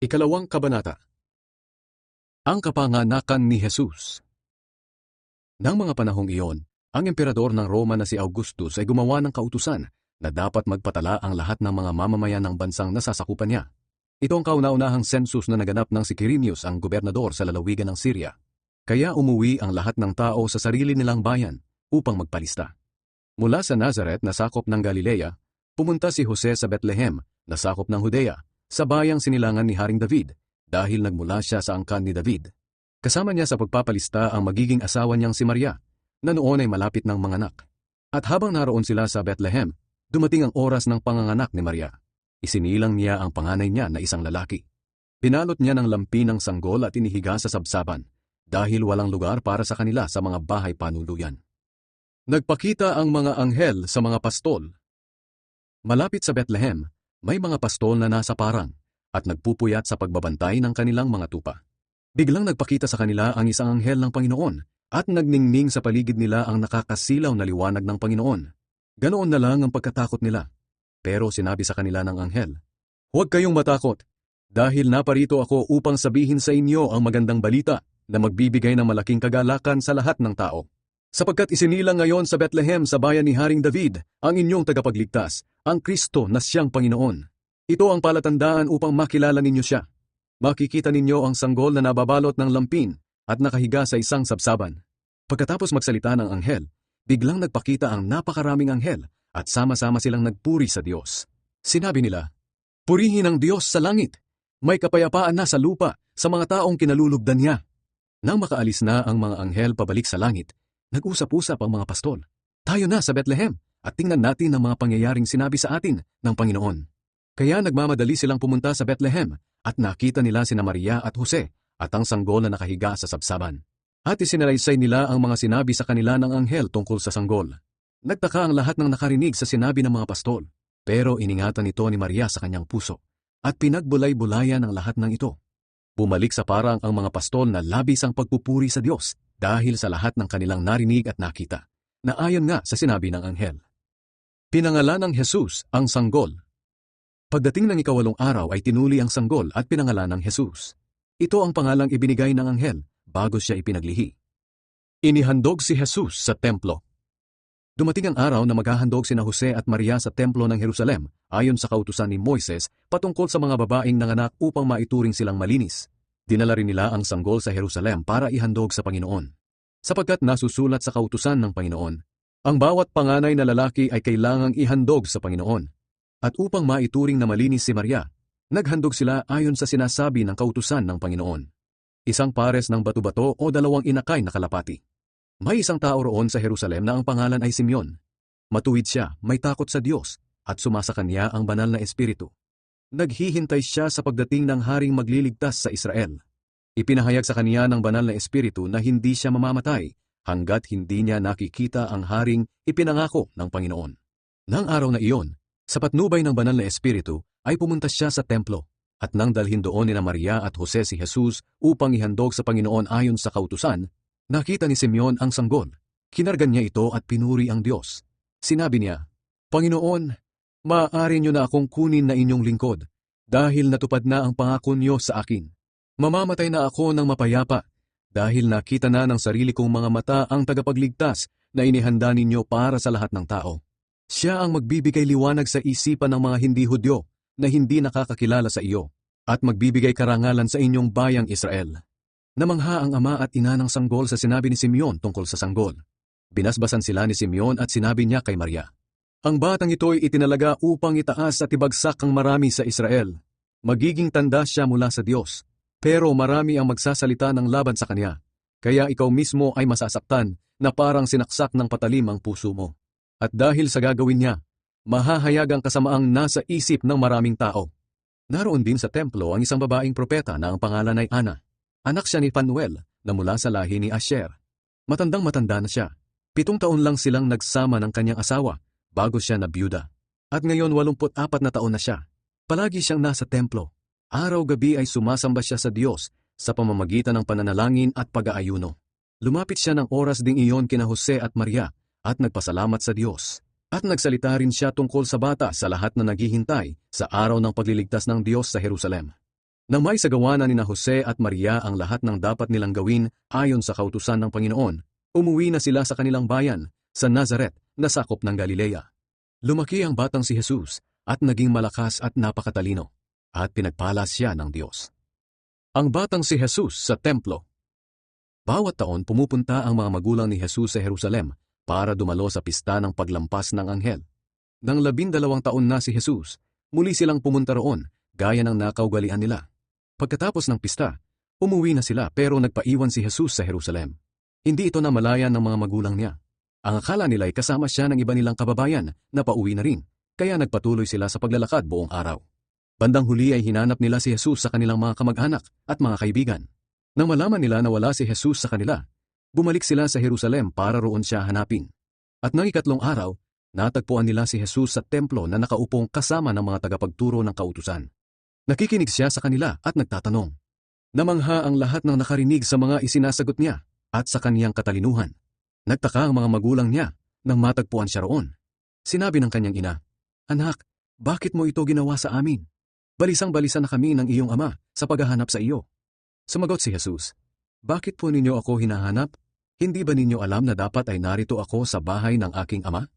Ikalawang kabanata. Ang kapanganakan ni Jesus. Nang mga panahong iyon, ang emperador ng Roma na si Augustus ay gumawa ng kautusan na dapat magpatala ang lahat ng mga mamamayan ng bansang nasasakupan niya. Ito ang kauna-unahang census na naganap ng si Quirinius, ang gobernador sa lalawigan ng Syria. Kaya umuwi ang lahat ng tao sa sarili nilang bayan upang magpalista. Mula sa Nazareth na sakop ng Galilea, pumunta si Jose sa Bethlehem na sakop ng Judea, sa bayang sinilangan ni Haring David, dahil nagmula siya sa angkan ni David. Kasama niya sa pagpapalista ang magiging asawa niyang si Maria, na noon ay malapit ng manganak. At habang naroon sila sa Bethlehem, dumating ang oras ng panganganak ni Maria. Isinilang niya ang panganay niya na isang lalaki. Pinalot niya ng lampi ng sanggol at inihiga sa sabsaban, dahil walang lugar para sa kanila sa mga bahay panuluyan. Nagpakita ang mga anghel sa mga pastol. Malapit sa Bethlehem, may mga pastol na nasa parang at nagpupuyat sa pagbabantay ng kanilang mga tupa. Biglang nagpakita sa kanila ang isang anghel ng Panginoon at nagningning sa paligid nila ang nakakasilaw na liwanag ng Panginoon. Ganoon na lang ang pagkatakot nila. Pero sinabi sa kanila ng anghel, "Huwag kayong matakot, dahil naparito ako upang sabihin sa inyo ang magandang balita na magbibigay ng malaking kagalakan sa lahat ng tao. Sapagkat isinilang ngayon sa Bethlehem sa bayan ni Haring David ang inyong tagapagligtas, ang Kristo na siyang Panginoon. Ito ang palatandaan upang makilala ninyo siya. Makikita ninyo ang sanggol na nababalot ng lampin at nakahiga sa isang sabsaban." Pagkatapos magsalita ng anghel, biglang nagpakita ang napakaraming anghel at sama-sama silang nagpuri sa Diyos. Sinabi nila, "Purihin ang Diyos sa langit, may kapayapaan na sa lupa sa mga taong kinalulugdan niya." Nang makaalis na ang mga anghel pabalik sa langit, nag-usap-usap ang mga pastol, "Tayo na sa Bethlehem at tingnan natin ang mga pangyayaring sinabi sa atin ng Panginoon." Kaya nagmamadali silang pumunta sa Bethlehem at nakita nila sina Maria at Jose at ang sanggol na nakahiga sa sabsaban. At isinalaysay nila ang mga sinabi sa kanila ng anghel tungkol sa sanggol. Nagtaka ang lahat ng nakarinig sa sinabi ng mga pastol, pero iningatan ito ni Maria sa kanyang puso at pinagbulay-bulayan ang lahat ng ito. Bumalik sa parang ang mga pastol na labis ang pagpupuri sa Diyos dahil sa lahat ng kanilang narinig at nakita, na ayon nga sa sinabi ng anghel. Pinangalan ng Jesus ang sanggol. Pagdating ng ikawalong araw ay tinuli ang sanggol at pinangalan ng Jesus. Ito ang pangalang ibinigay ng anghel bago siya ipinaglihi. Inihandog si Jesus sa templo. Dumating ang araw na maghahandog sina Jose at Maria sa templo ng Jerusalem ayon sa kautusan ni Moises patungkol sa mga babaeng nanganak upang maituring silang malinis. Dinala rin nila ang sanggol sa Jerusalem para ihandog sa Panginoon. Sapagkat nasusulat sa kautusan ng Panginoon, ang bawat panganay na lalaki ay kailangang ihandog sa Panginoon. At upang maituring na malinis si Maria, naghandog sila ayon sa sinasabi ng kautusan ng Panginoon. Isang pares ng bato-bato o dalawang inakay na kalapati. May isang tao roon sa Jerusalem na ang pangalan ay Simeon. Matuwid siya, may takot sa Diyos, at sumasa kanya ang banal na espiritu. Naghihintay siya sa pagdating ng haring magliligtas sa Israel. Ipinahayag sa kanya ng banal na espiritu na hindi siya mamamatay hanggat hindi niya nakikita ang haring ipinangako ng Panginoon. Nang araw na iyon, sa patnubay ng banal na espiritu ay pumunta siya sa templo at nang dalhin doon ni Maria at Jose si Jesus upang ihandog sa Panginoon ayon sa kautusan, nakita ni Simeon ang sanggol. Kinargan niya ito at pinuri ang Diyos. Sinabi niya, "Panginoon, maaari niyo na akong kunin na inyong lingkod dahil natupad na ang pangako niyo sa akin. Mamamatay na ako ng mapayapa dahil nakita na ng sarili kong mga mata ang tagapagligtas na inihanda ninyo para sa lahat ng tao. Siya ang magbibigay liwanag sa isipan ng mga hindi Hudyo na hindi nakakakilala sa iyo at magbibigay karangalan sa inyong bayang Israel." Namangha ang ama at ina ng sanggol sa sinabi ni Simeon tungkol sa sanggol. Binasbasan sila ni Simeon at sinabi niya kay Maria, "Ang batang ito'y itinalaga upang itaas at ibagsak ang marami sa Israel. Magiging tanda siya mula sa Diyos, pero marami ang magsasalita ng laban sa kanya. Kaya ikaw mismo ay masasaktan na parang sinaksak ng patalim ang puso mo. At dahil sa gagawin niya, mahahayag ang kasamaang nasa isip ng maraming tao." Naroon din sa templo ang isang babaeng propeta na ang pangalan ay Ana. Anak siya ni Phanuel na mula sa lahi ni Asher. Matandang-matanda na siya. 7 taon lang silang nagsama ng kanyang asawa bago siya nabiyuda. At ngayon 84 na taon na siya. Palagi siyang nasa templo. Araw-gabi ay sumasamba siya sa Diyos sa pamamagitan ng pananalangin at pag-aayuno. Lumapit siya ng oras ding iyon kina Jose at Maria at nagpasalamat sa Diyos. At nagsalita rin siya tungkol sa bata sa lahat na naghihintay sa araw ng pagliligtas ng Diyos sa Jerusalem. Nang maisagawa na nina Jose at Maria ang lahat ng dapat nilang gawin ayon sa kautusan ng Panginoon, umuwi na sila sa kanilang bayan, sa Nazaret, na sakop ng Galilea. Lumaki ang batang si Jesus at naging malakas at napakatalino, at pinagpala siya ng Diyos. Ang batang si Jesus sa templo. Bawat taon pumupunta ang mga magulang ni Jesus sa Jerusalem para dumalo sa pista ng paglampas ng anghel. Nang 12 taon na si Jesus, muli silang pumunta roon, gaya ng nakaugalian nila. Pagkatapos ng pista, umuwi na sila pero nagpaiwan si Jesus sa Jerusalem. Hindi ito namalayan ng mga magulang niya. Ang akala nila ay kasama siya ng iba nilang kababayan na pauwi na rin, kaya nagpatuloy sila sa paglalakad buong araw. Bandang huli ay hinanap nila si Jesus sa kanilang mga kamag-anak at mga kaibigan. Nang malaman nila na wala si Jesus sa kanila, bumalik sila sa Jerusalem para roon siya hanapin. At nang ikatlong araw, natagpuan nila si Jesus sa templo na nakaupong kasama ng mga tagapagturo ng kautusan. Nakikinig siya sa kanila at nagtatanong. Namangha ang lahat ng nakarinig sa mga isinasagot niya at sa kaniyang katalinuhan. Nagtaka ang mga magulang niya nang matagpuan siya roon. Sinabi ng kanyang ina, "Anak, bakit mo ito ginawa sa amin? Balisang-balisa na kami ng iyong ama sa paghahanap sa iyo." Sumagot si Jesus, "Bakit po ninyo ako hinahanap? Hindi ba ninyo alam na dapat ay narito ako sa bahay ng aking ama?"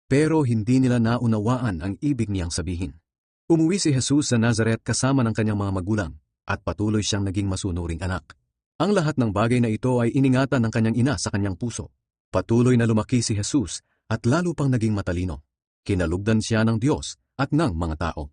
Pero hindi nila naunawaan ang ibig niyang sabihin. Umuwi si Jesus sa Nazaret kasama ng kanyang mga magulang at patuloy siyang naging masunuring anak. Ang lahat ng bagay na ito ay iningatan ng kanyang ina sa kanyang puso. Patuloy na lumaki si Jesus at lalo pang naging matalino. Kinalugdan siya ng Diyos at ng mga tao.